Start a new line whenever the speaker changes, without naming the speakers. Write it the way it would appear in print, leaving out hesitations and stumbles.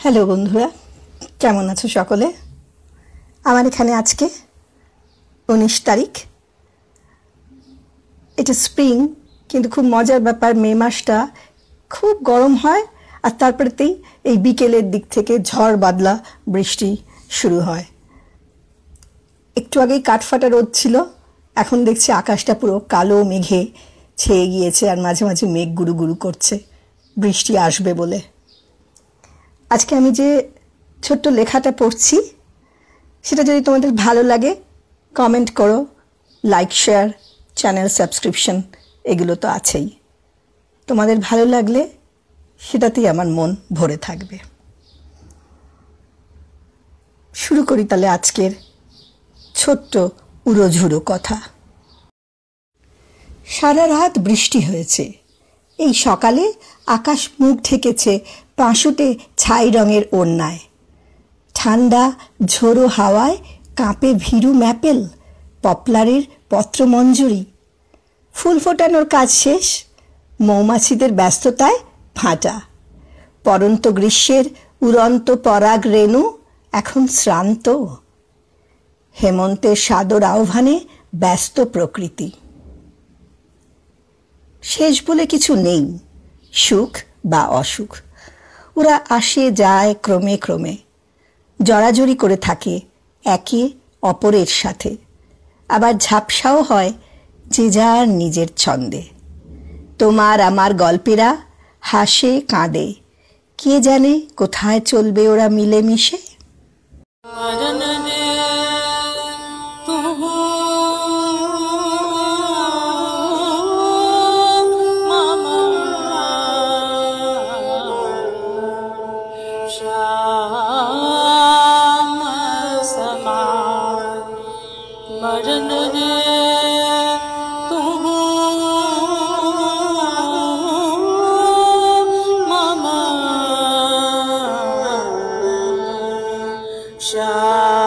Hello বন্ধুরা, কেমন আছো সকলে? আমার এখানে আজকে 19 তারিখ। এটা স্প্রিং, কিন্তু খুব মজার ব্যাপার, মে মাসটা খুব গরম হয় আর তারপরেতেই এই বিকেলের দিক থেকে ঝড় বাদলা বৃষ্টি শুরু হয়। একটু আগেই কাঠফাটা রোদ ছিল, এখন দেখছি আকাশটা পুরো কালো মেঘে ছেয়ে গিয়েছে আর মাঝে মাঝে মেঘ গুরু গুরু করছে, বৃষ্টি আসবে বলে। আজকে আমি যে ছোট্ট লেখাটা পড়ছি সেটা যদি তোমাদের ভালো লাগে কমেন্ট করো, লাইক শেয়ার, চ্যানেল সাবস্ক্রিপশন এগুলো তো আছেই। তোমাদের ভালো লাগলে সেটাতেই আমার মন ভরে থাকবে। শুরু করি তাহলে আজকের ছোট্ট উড়োঝুড়ো কথা। সারা রাত বৃষ্টি হয়েছে। এই সকালে আকাশ মুখ ঢেকেছে পাঁশুটে ছাই রঙের ওড়নায়। ঠান্ডা ঝোড়ো হাওয়ায় কাঁপে ভীরু ম্যাপেল, পপলারের পত্রমঞ্জরি। ফুল ফোটানোর কাজ শেষ, মৌমাছিদের ব্যস্ততায় ফাঁটা। পরন্ত গ্রীষ্মের উড়ন্ত পরাগ রেণু এখন শ্রান্ত। হেমন্তের সাদর আহ্বানে ব্যস্ত প্রকৃতি। শেষ বলে কিছু নেই, সুখ বা অসুখ। ওরা আসে যায় ক্রমে ক্রমে, জড়াজড়ি করে থাকে একে অপরের সাথে, আবার ঝাপসাও হয় যে যার নিজের ছন্দে। তোমার আমার গল্পেরা হাসে কাঁদে, কে জানে কোথায় চলবে ওরা মিলেমিশে।
Shah